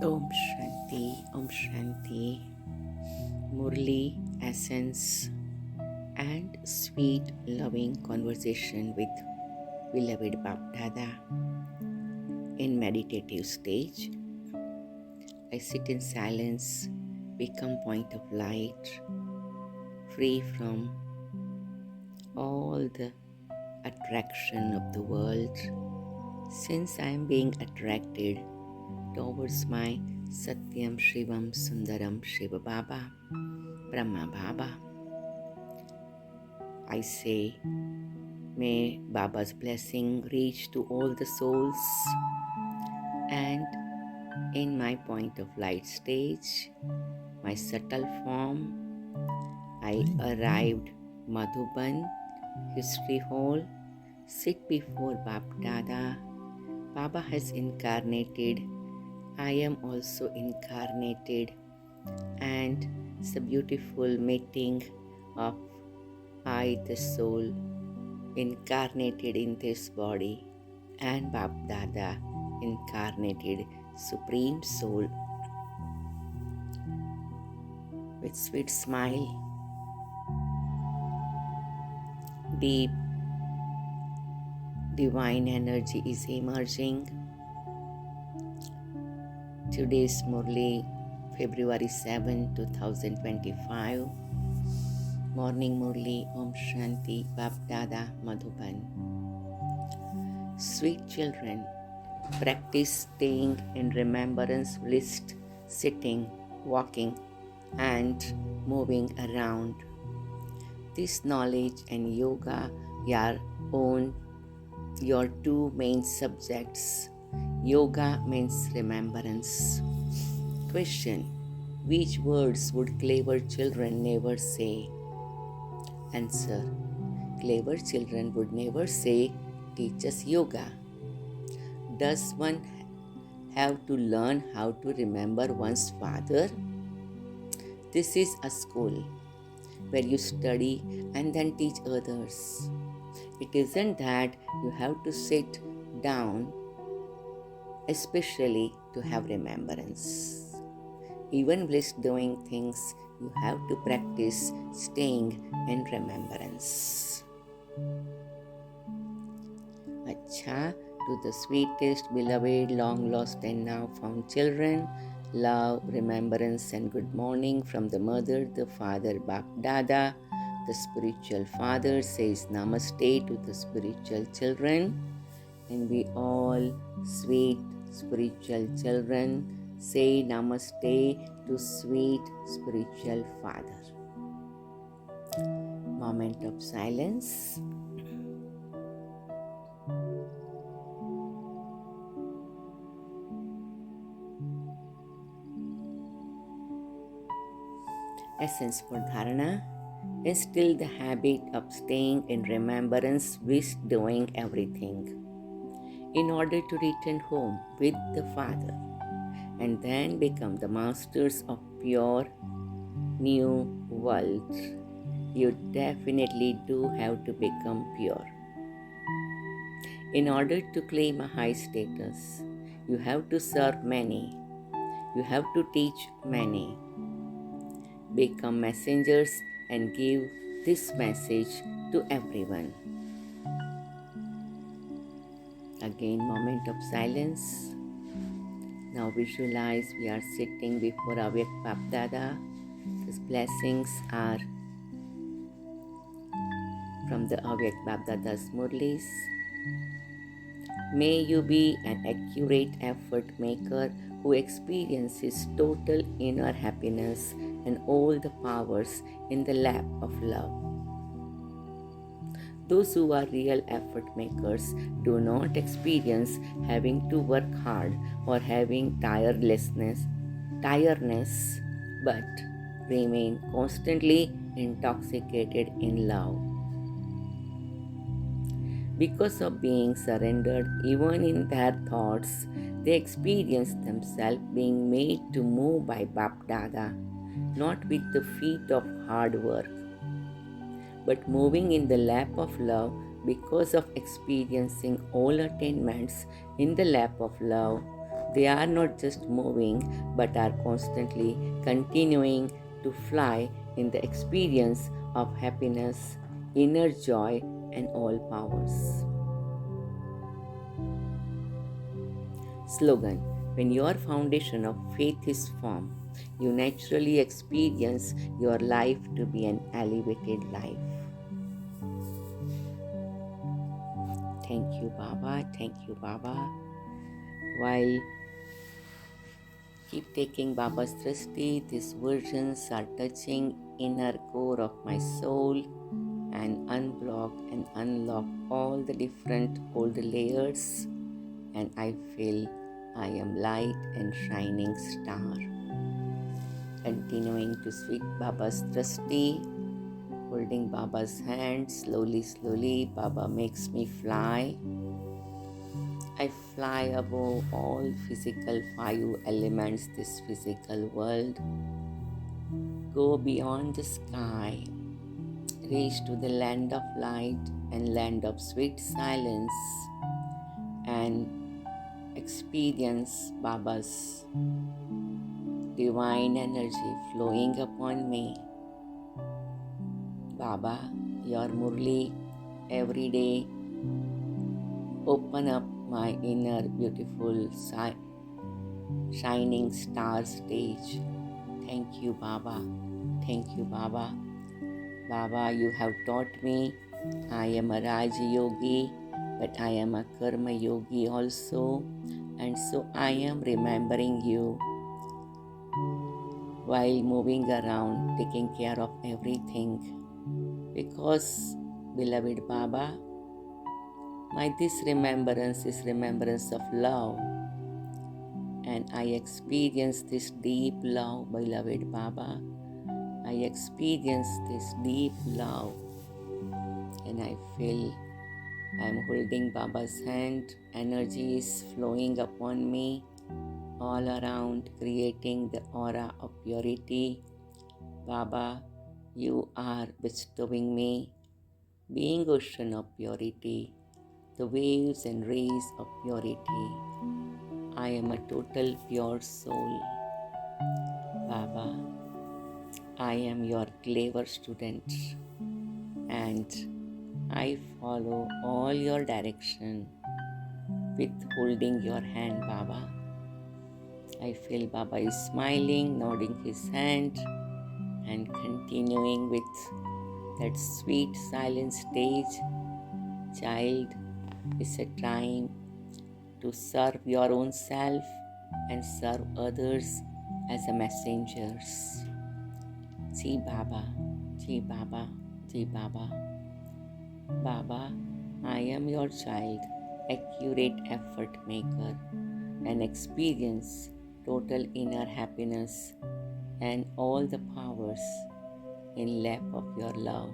Om Shanti, Om Shanti, Murli, essence, and sweet, loving conversation with beloved Bapdada. In meditative stage, I sit in silence, become point of light, free from all the attraction of the world, since I am being attracted towards my Satyam Shivam Sundaram Shiva Baba, Brahma Baba. I say, may Baba's blessing reach to all the souls, and in my point of light stage, my subtle form, I arrived Madhuban History Hall, sit before Bap Dada. Baba has incarnated, I am also incarnated, and it's a beautiful meeting of I, the soul, incarnated in this body, and Bap Dada, incarnated Supreme Soul. With sweet smile, deep divine energy is emerging. Today's Murli, February 7, 2025. Morning Murli, Om Shanti, Bap Dada, Madhuban. Sweet children, practice staying in remembrance list, sitting, walking, and moving around. This knowledge and yoga are your two main subjects. Yoga means remembrance. Question: which words would clever children never say? Answer: clever children would never say, teach us yoga. Does one have to learn how to remember one's father? This is a school where you study and then teach others. It isn't that you have to sit down especially to have remembrance. Even whilst doing things, you have to practice staying in remembrance. Acha, to the sweetest, beloved, long lost and now found children, love, remembrance and good morning from the mother, the father, Bap Dada. The spiritual father says namaste to the spiritual children, and we all sweet spiritual children say namaste to sweet spiritual father. Moment of silence. Essence for Dharana. Instill the habit of staying in remembrance with doing everything in order to return home with the Father and then become the masters of pure new world. You definitely do have to become pure. In order to claim a high status, you have to serve many. You have to teach many. Become messengers and give this message to everyone. Again, moment of silence. Now visualize we are sitting before Avyak Bapdada. His blessings are from the Avyak Bapdada's Murlis. May you be an accurate effort maker who experiences total inner happiness and all the powers in the lap of love. Those who are real effort makers do not experience having to work hard or having tiredness, but remain constantly intoxicated in love. Because of being surrendered, even in their thoughts, they experience themselves being made to move by Bap Dada, not with the feet of hard work, but moving in the lap of love because of experiencing all attainments in the lap of love. They are not just moving but are constantly continuing to fly in the experience of happiness, inner joy, and all powers. Slogan: when your foundation of faith is firm, you naturally experience your life to be an elevated life. Thank you, Baba. Thank you, Baba. While keep taking Baba's Drishti, these versions are touching inner core of my soul and unblock and unlock all the different old layers, and I feel I am light and shining star. Continuing to sweep Baba's Drishti, holding Baba's hand slowly, slowly, Baba makes me fly. I fly above all physical five elements, this physical world. Go beyond the sky, reach to the land of light and land of sweet silence, and experience Baba's divine energy flowing upon me. Baba, your Murli every day open up my inner beautiful shining star stage. Thank you, Baba. Thank you, Baba. Baba, you have taught me I am a Raja Yogi, but I am a Karma Yogi also, and so I am remembering you while moving around, taking care of everything. Because, beloved Baba, this remembrance is remembrance of love, and I experience this deep love, beloved Baba. I experience this deep love, and I feel I am holding Baba's hand. Energy is flowing upon me all around, creating the aura of purity. Baba, you are bestowing me being ocean of purity, the waves and rays of purity. I am a total pure soul. Baba, I am your clever student, and I follow all your direction with holding your hand, Baba. I feel Baba is smiling, nodding his hand, and continuing with that sweet silent stage. Child, it's a time to serve your own self and serve others as a messengers. Ji Baba, Ji Baba, Ji Baba. Baba, I am your child, accurate effort maker, and experience total inner happiness and all the powers in lap of your love.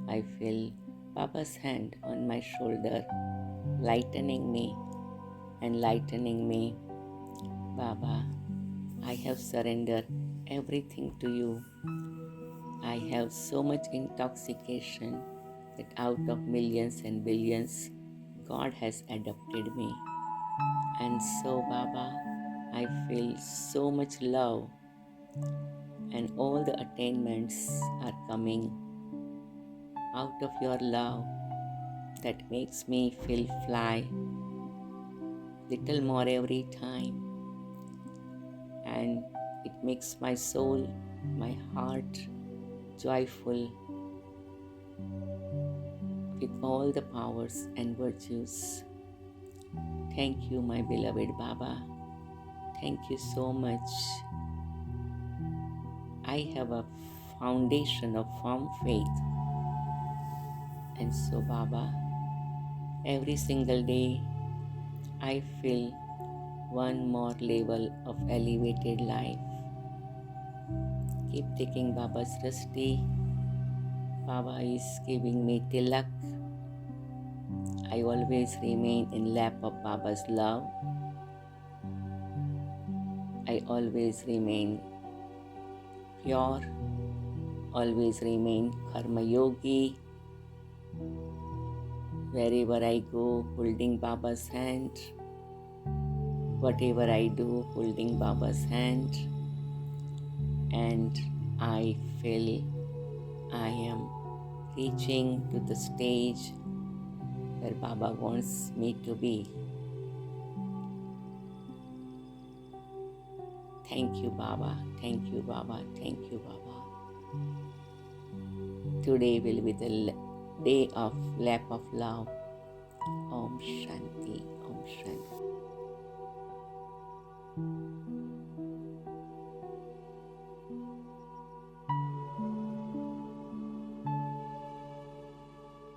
I feel Baba's hand on my shoulder, lightening me and lightening me. Baba, I have surrendered everything to you. I have so much intoxication that out of millions and billions, God has adopted me. And so, Baba, I feel so much love, and all the attainments are coming out of your love that makes me feel fly little more every time, and it makes my soul, my heart joyful with all the powers and virtues. Thank you, my beloved Baba. Thank you so much. I have a foundation of firm faith. And so, Baba, every single day I feel one more level of elevated life. Keep taking Baba's Drishti. Baba is giving me tilak. I always remain in lap of Baba's love. I always remain pure, always remain Karma Yogi. Wherever I go, holding Baba's hand, whatever I do, holding Baba's hand, and I feel I am reaching to the stage where Baba wants me to be. Thank you, Baba. Thank you, Baba. Thank you, Baba. Today will be the day of lap of love. Om Shanti. Om Shanti.